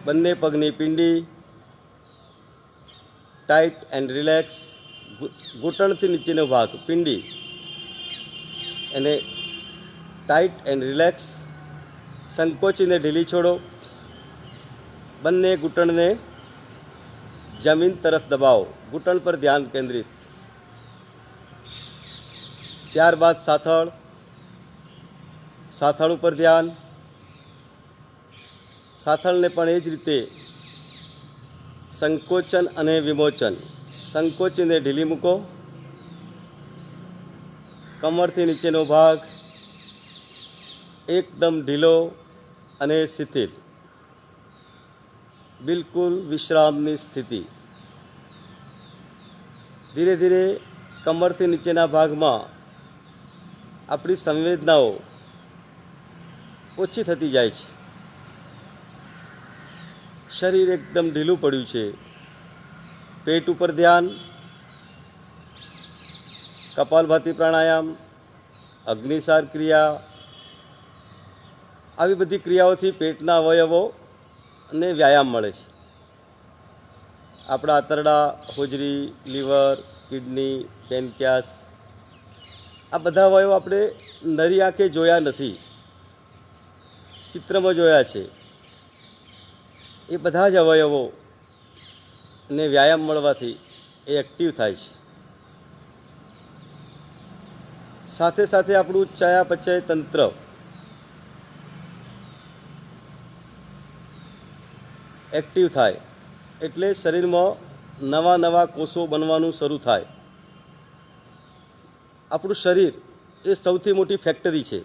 બંને પગની પિંડી ટાઈટ એન્ડ રિલેક્સ. ઘૂંટણથી નીચેનો ભાગ પિંડી એને ટાઈટ એન્ડ રિલેક્સ. સંકોચીને ઢીલી છોડો. બંને ઘૂંટણને જમીન તરફ દબાવો. ઘૂંટણ પર ધ્યાન કેન્દ્રિત. ત્યારબાદ સાથળ ઉપર ધ્યાન. સાથળને પણ એ જ રીતે સંકોચન અને વિમોચન. સંકોચીને ઢીલી મૂકો. કમરથી નીચેનો ભાગ એકદમ ઢીલો અને શિથિલ. બિલકુલ વિશ્રામની સ્થિતિ. ધીરે ધીરે કમરથી નીચેના ભાગમાં આપણી સંવેદનાઓ ઓછી થતી જાય છે. શરીર એકદમ ઢીલું પડ્યું છે. પેટ ઉપર ધ્યાન. કપાલભાતિ પ્રાણાયામ, અગ્નિસાર ક્રિયા, આવી બધી ક્રિયાઓથી પેટના અવયવોને વ્યાયામ મળે છે. આપણા આંતરડા, હોજરી, લીવર, કિડની, પેનક્રિયાસ, આ બધા અવયવો આપણે નરી આંખે જોયા નથી, ચિત્રમાં જોયા છે. એ બધા જ અવયવોને વ્યાયામ મળવાથી એ એક્ટિવ થાય છે. સાથે સાથે આપણું ચયાપચય તંત્ર એક્ટિવ થાય એટલે શરીરમાં નવા કોષો બનવાનું શરૂ થાય. આપણું શરીર એ સૌથી મોટી ફેક્ટરી છે,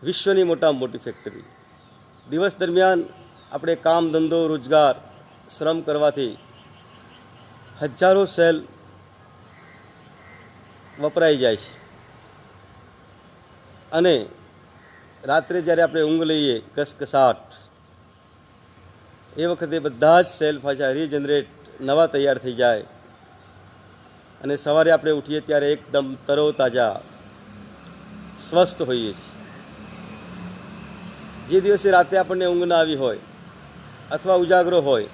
વિશ્વની મોટામાં મોટી ફેક્ટરી. દિવસ દરમિયાન આપણે કામ, ધંધો, રોજગાર, શ્રમ કરવાથી હજારો સેલ વપરાઈ જાય છે અને રાત્રે જ્યારે આપણે ઊંઘ લઈએ કસકસાટ, એ વખતે બધા જ સેલ પાછા રીજનરેટ નવા તૈયાર થઈ જાય અને સવારે આપણે ઉઠીએ ત્યારે એકદમ તરોતાજા સ્વસ્થ હોઈએ છીએ. જે દિવસે રાતે આપણને ઊંઘ ના આવી હોય અથવા ઉજાગરો હોય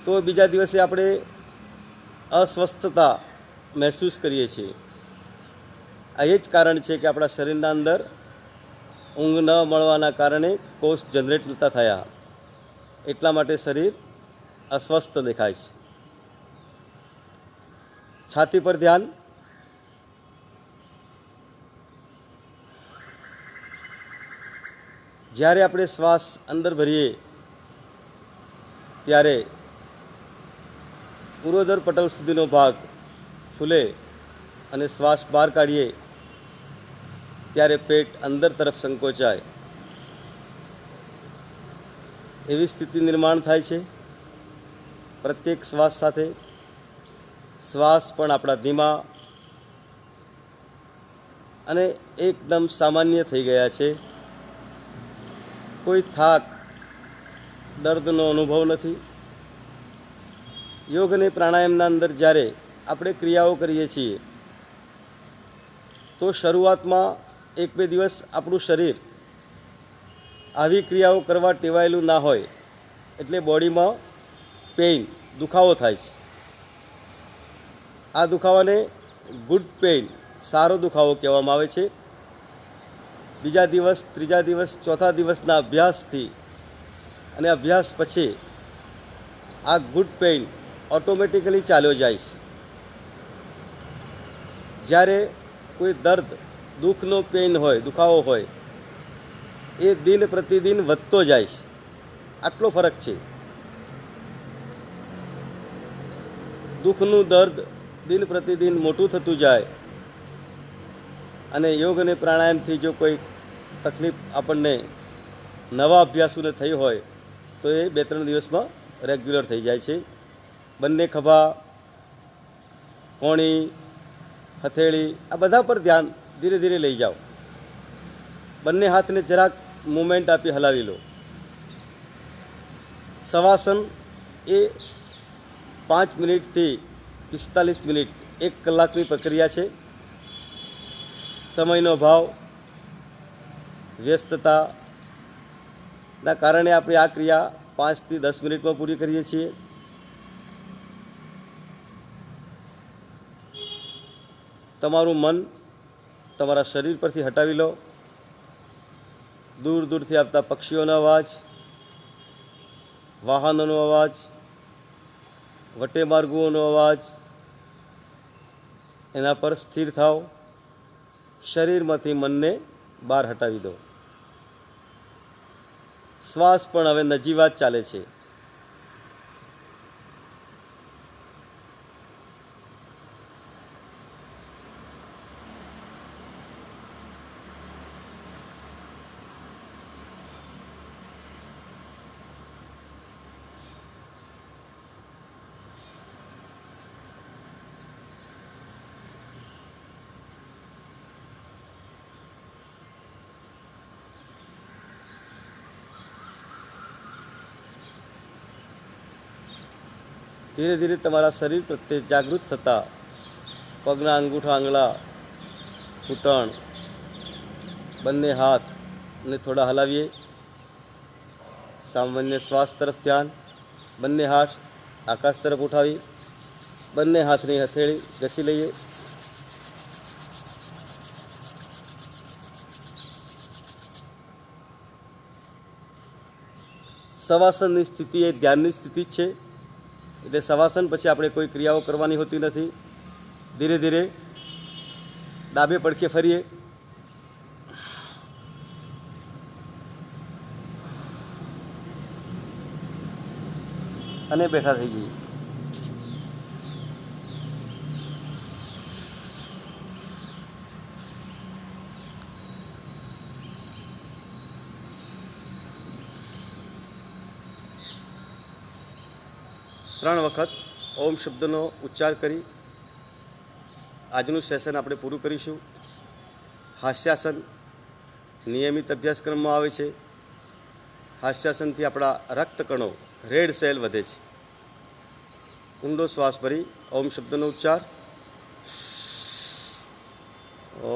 તો બીજા દિવસે આપણે અસ્વસ્થતા મહેસૂસ કરીએ છીએ. આ એ જ કારણ છે કે આપણા શરીરના અંદર ઊંઘ ન મળવાના કારણે કોષ જનરેટ નહોતા થયા. એટલા માટે શરીર અસ્વસ્થ દેખાય છે. છાતી પર ધ્યાન. જ્યારે આપણે શ્વાસ અંદર ભરીએ ત્યારે પૂર્વોદર પટલ સુધીનો ભાગ ફૂલે અને શ્વાસ બહાર કાઢીએ ત્યારે પેટ અંદર તરફ સંકોચાય એવી સ્થિતિ નિર્માણ થાય છે. પ્રત્યેક શ્વાસ સાથે શ્વાસ પણ આપણા ધીમા અને એકદમ સામાન્ય થઈ ગયા છે. કોઈ થાક દર્દનો અનુભવ નથી. યોગ અને પ્રાણાયામના અંદર જ્યારે આપણે ક્રિયાઓ કરીએ છીએ તો શરૂઆતમાં 1-2 દિવસ આપણું શરીર આવી ક્રિયાઓ કરવા ટેવાયેલું ના હોય એટલે બોડીમાં પેઇન દુખાવો થાય છે. આ દુખાવાને ગુડ પેઇન સારો દુખાવો કહેવામાં આવે છે. બીજા દિવસ, ત્રીજા દિવસ, ચોથા દિવસના અભ્યાસથી અને અભ્યાસ પછી આ ગુડ પેઇન ઓટોમેટિકલી ચાલ્યો જાય છે. જ્યારે કોઈ દર્દ, દુઃખનો પેઇન હોય, દુખાવો હોય, એ દિન પ્રતિદિન વધતો જાય છે. આટલો ફરક છે. દુઃખનું દર્દ દિન પ્રતિદિન મોટું થતું જાય અને યોગ અને પ્રાણાયામથી જો કોઈ તકલીફ આપણને નવા અભ્યાસોને થઈ હોય તો એ 2-3 દિવસમાં રેગ્યુલર થઈ જાય છે. બંને ખભા, કોણી, હથેળી આ બધા પર ધ્યાન ધીરે ધીરે લઈ જાઓ. બંને હાથને જરાક મૂવમેન્ટ આપી હલાવી લો. શવાસન એ 5 મિનિટથી 45 મિનિટ 1 કલાકની પ્રક્રિયા છે. સમયનો અભાવ, વ્યસ્તતાના કારણે આપણે આ ક્રિયા 5 થી 10 મિનિટમાં પૂરી કરીએ છીએ. તમારું મન તમારા શરીર પરથી હટાવી લો. દૂર દૂરથી આવતા પક્ષીઓનો અવાજ, વાહનોનો અવાજ, વટેમાર્ગોનો અવાજ, એના પર સ્થિર થાઓ. શરીરમાંથી મનને બહાર હટાવી દો. શ્વાસ પણ હવે નજીવા જ ચાલે છે. ધીરે ધીરે તમારા શરીર પ્રત્યે જાગૃત થતા પગના અંગૂઠા, આંગળા, ઘૂંટણ, બંને હાથને થોડા હલાવીએ. સામાન્ય શ્વાસ તરફ ધ્યાન. બંને હાથ આકાશ તરફ ઉઠાવી બંને હાથની હથેળી ઘસી લઈએ. શવાસનની સ્થિતિ એ ધ્યાનની સ્થિતિ જ છે. એટલે શવાસન પછી આપણે કોઈ ક્રિયાઓ કરવાની હોતી નથી. ધીરે ધીરે ડાબે પડખે ફરીએ. અને બેઠા થઈ જઈએ. ત્રણ વખત ઓમ શબ્દનો ઉચ્ચાર કરી આજનું સેશન આપણે પૂરું કરીશું. હાસ્યાસન નિયમિત અભ્યાસક્રમમાં આવે છે. હાસ્યાસનથી આપણા રક્તકણો, રેડ સેલ વધે છે. ઊંડો શ્વાસ ભરી ઓમ શબ્દનો ઉચ્ચાર. ઓ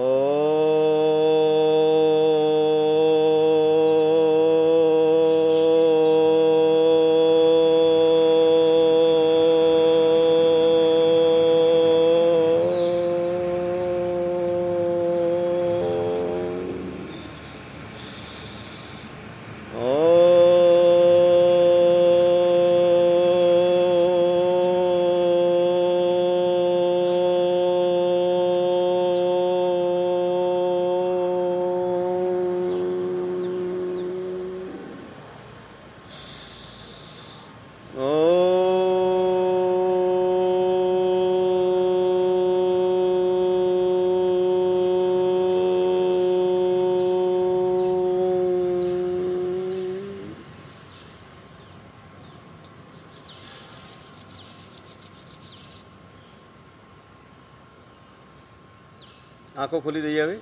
આંખો ખોલી દઈએ હવે.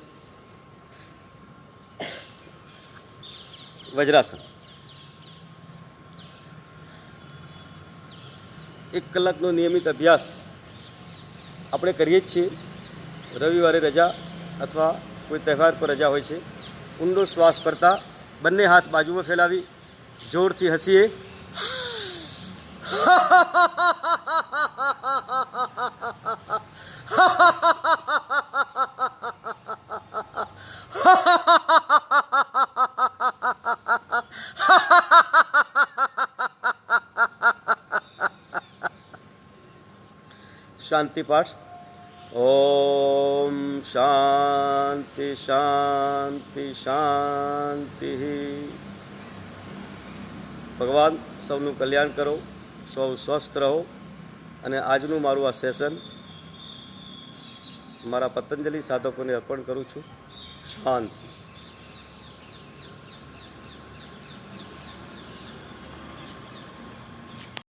વજ્રાસન. 1 કલાકનો નિયમિત અભ્યાસ આપણે કરીએ જ છીએ. રવિવારે રજા અથવા કોઈ તહેવાર પર રજા હોય છે. ઊંડો શ્વાસ કરતા બંને હાથ બાજુમાં ફેલાવી જોરથી હસીએ. શાંતિ પાઠ. ઓમ શાંતિ શાંતિ શાંતિ. ભગવાન સૌનું કલ્યાણ કરો, સૌ સ્વસ્થ રહો. અને આજનું મારું આ સેશન મારા પતંજલિ સાધકોને અર્પણ કરું છું. શાંતિ.